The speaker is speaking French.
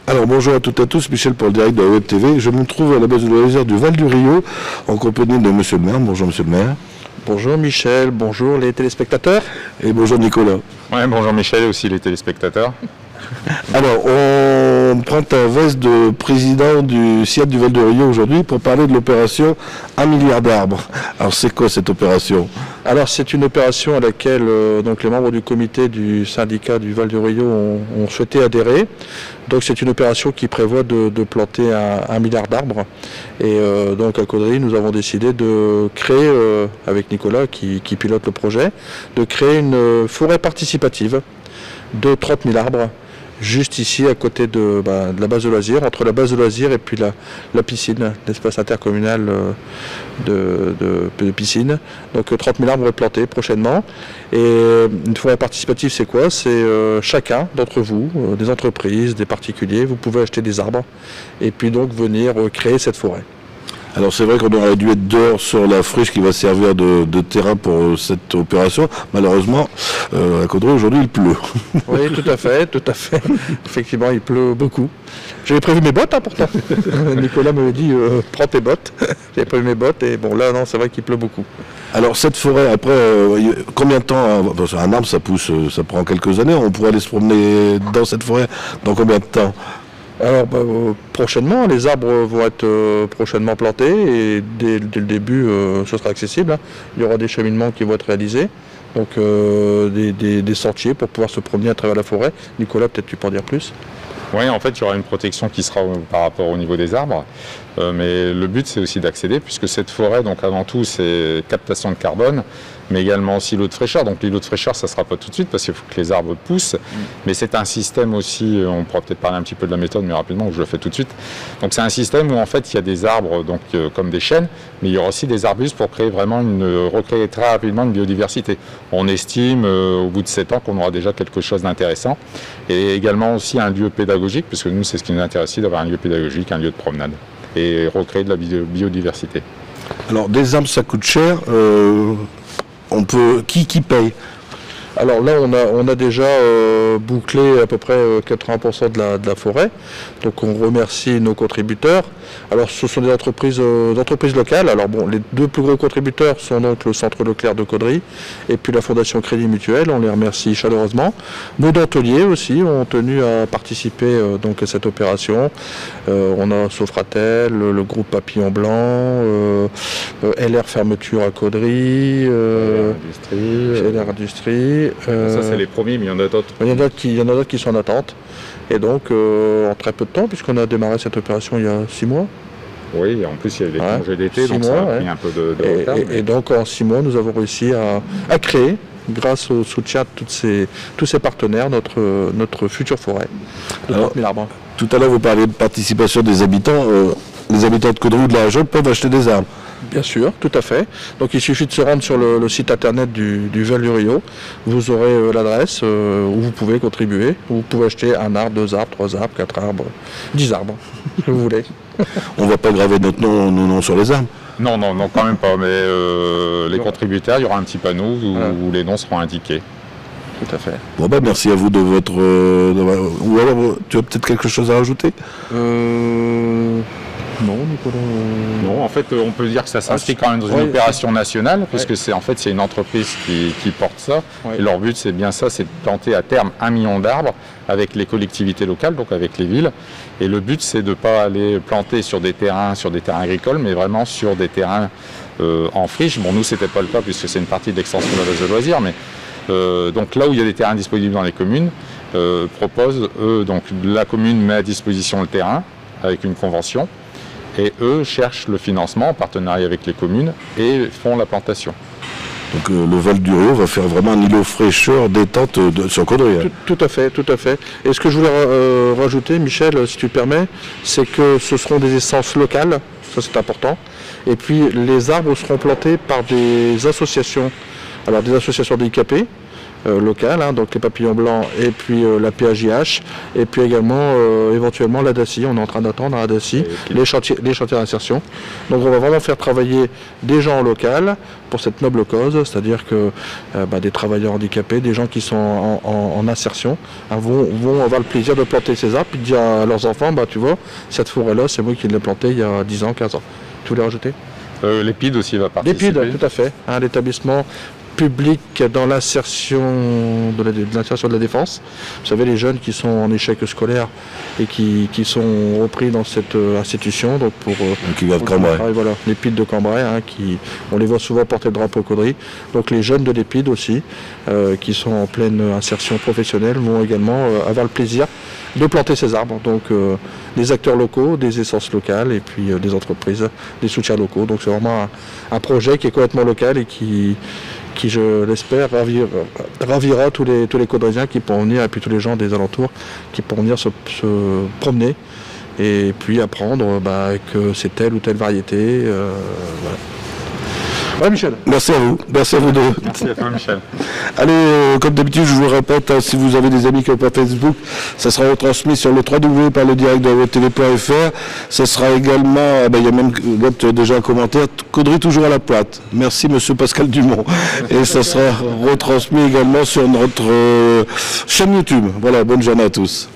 Alors bonjour à toutes et à tous, Michel pour le direct de la Web TV. Je me trouve à la base de loisirs du Val du Rio en compagnie de Monsieur le maire. Bonjour Monsieur le maire. Bonjour Michel, bonjour les téléspectateurs. Et bonjour Nicolas. Ouais, bonjour Michel et aussi les téléspectateurs. Alors on prend ta veste de président du CIAT du Val du Rio aujourd'hui pour parler de l'opération 1 milliard d'arbres. Alors c'est quoi cette opération? Alors c'est une opération à laquelle donc les membres du comité du syndicat du Val du Rio ont souhaité adhérer. Donc c'est une opération qui prévoit de planter 1 milliard d'arbres. Et donc à Caudry, nous avons décidé de créer, avec Nicolas qui pilote le projet, de créer une forêt participative de 30 000 arbres. Juste ici, à côté de la base de loisirs, entre la base de loisirs et puis la piscine, l'espace intercommunal de piscine. Donc 30 000 arbres plantés prochainement. Et une forêt participative, c'est quoi? C'est chacun d'entre vous, des entreprises, des particuliers, vous pouvez acheter des arbres et puis donc venir créer cette forêt. Alors c'est vrai qu'on aurait dû être dehors sur la friche qui va servir de terrain pour cette opération. Malheureusement, à Caudry aujourd'hui il pleut. Oui, tout à fait. Effectivement, il pleut beaucoup. J'avais prévu mes bottes pourtant. Nicolas me dit prends tes bottes. J'avais prévu mes bottes et bon là non, c'est vrai qu'il pleut beaucoup. Alors cette forêt, après, combien de temps? Parce qu'un arbre ça pousse, ça prend quelques années. On pourrait aller se promener dans cette forêt dans combien de temps? Alors prochainement, les arbres vont être prochainement plantés et dès le début, ce sera accessible. Il y aura des cheminements qui vont être réalisés, donc des sentiers pour pouvoir se promener à travers la forêt. Nicolas, peut-être tu peux en dire plus? Oui, en fait, il y aura une protection qui sera par rapport au niveau des arbres, mais le but c'est aussi d'accéder, puisque cette forêt, donc avant tout, c'est captation de carbone, mais également aussi l'eau de fraîcheur. Donc l'îlot de fraîcheur, ça ne sera pas tout de suite parce qu'il faut que les arbres poussent. Mais c'est un système aussi, on pourra peut-être parler un petit peu de la méthode, mais rapidement, je le fais tout de suite. Donc c'est un système où en fait il y a des arbres donc, comme des chênes, mais il y aura aussi des arbustes pour créer vraiment recréer très rapidement une biodiversité. On estime au bout de 7 ans qu'on aura déjà quelque chose d'intéressant. Et également aussi un lieu pédagogique, parce que nous c'est ce qui nous intéresse, d'avoir un lieu pédagogique, un lieu de promenade, et recréer de la biodiversité. Alors des arbres ça coûte cher. On peut qui paye? Alors là, on a déjà bouclé à peu près 80% de la forêt. Donc on remercie nos contributeurs. Alors ce sont des entreprises locales. Alors bon, les deux plus gros contributeurs sont donc le Centre Leclerc de Caudry et puis la Fondation Crédit Mutuel. On les remercie chaleureusement. Nos denteliers aussi ont tenu à participer donc à cette opération. On a Sofratel, le groupe Papillon Blanc, LR Fermeture à Caudry, LR Industrie. Ça c'est les premiers, mais il y en a d'autres. Il y en a d'autres qui sont en attente. Et donc en très peu de temps, puisqu'on a démarré cette opération il y a 6 mois. Oui, en plus il y a eu les congés d'été, donc ça a pris un peu de retard. Et donc en 6 mois, nous avons réussi à créer, grâce au soutien de tous ces partenaires, notre future forêt de 30 000 arbres. Tout à l'heure, vous parliez de participation des habitants. Les habitants de Caudry ou de la région peuvent acheter des arbres. Bien sûr, tout à fait. Donc il suffit de se rendre sur le site internet du Val du Rio. Vous aurez l'adresse où vous pouvez contribuer. Vous pouvez acheter 1 arbre, 2 arbres, 3 arbres, 4 arbres, 10 arbres, si vous voulez. On ne va pas graver nos noms sur les arbres. Non, quand même pas. Mais les contributeurs, il y aura un petit panneau où les noms seront indiqués. Tout à fait. Bon merci à vous de votre... ou alors, tu as peut-être quelque chose à rajouter? Non, Nicolas. Non, en fait, on peut dire que ça s'inscrit quand même dans une opération nationale, puisque c'est une entreprise qui porte ça. Et leur but, c'est bien ça, c'est de planter à terme 1 million d'arbres avec les collectivités locales, donc avec les villes. Et le but, c'est de ne pas aller planter sur des terrains agricoles, mais vraiment sur des terrains en friche. Bon, nous, c'était pas le cas, puisque c'est une partie de l'extension de la base de loisirs, mais donc là où il y a des terrains disponibles dans les communes, donc la commune met à disposition le terrain avec une convention. Et eux cherchent le financement en partenariat avec les communes et font la plantation. Donc le Val du Rio va faire vraiment un îlot fraîcheur détente sur Caudry. Tout à fait. Et ce que je voulais rajouter, Michel, si tu le permets, c'est que ce seront des essences locales, ça c'est important. Et puis les arbres seront plantés par des associations, alors des associations handicapées, locales, hein, donc les papillons blancs et puis la PAJH, et puis également éventuellement la DACI. On est en train d'attendre à la DACI les chantiers d'insertion. Donc on va vraiment faire travailler des gens en local pour cette noble cause, c'est-à-dire que des travailleurs handicapés, des gens qui sont en insertion, hein, vont avoir le plaisir de planter ces arbres, puis de dire à leurs enfants, tu vois, cette forêt-là, c'est moi qui l'ai plantée il y a 10 ans, 15 ans. Tu voulais rajouter? L'EPID aussi va participer. L'EPID, tout à fait, hein, l'établissement public dans l'insertion de la défense. Vous savez, les jeunes qui sont en échec scolaire et qui sont repris dans cette institution. Donc qui va de Cambrai. Voilà, l'EPID de Cambrai, hein, on les voit souvent porter le drapeau caudry. Donc les jeunes de l'EPID aussi, qui sont en pleine insertion professionnelle, vont également avoir le plaisir de planter ces arbres. Donc des acteurs locaux, des essences locales et puis des entreprises, des soutiens locaux. Donc c'est vraiment un projet qui est complètement local et qui je l'espère, ravira tous les Caudrésiens qui pourront venir, et puis tous les gens des alentours qui pourront venir se promener et puis apprendre que c'est telle ou telle variété. Voilà. Ouais, Michel. Merci à vous. Merci à vous deux. Merci à toi, Michel. Allez, comme d'habitude, je vous répète, si vous avez des amis qui ont pas Facebook, ça sera retransmis sur le www.parledirectdewebtv.fr. Ça sera également, il y a même déjà un commentaire, Caudry toujours à la plate. Merci, monsieur Pascal Dumont. Et ça sera retransmis également sur notre chaîne YouTube. Voilà, bonne journée à tous.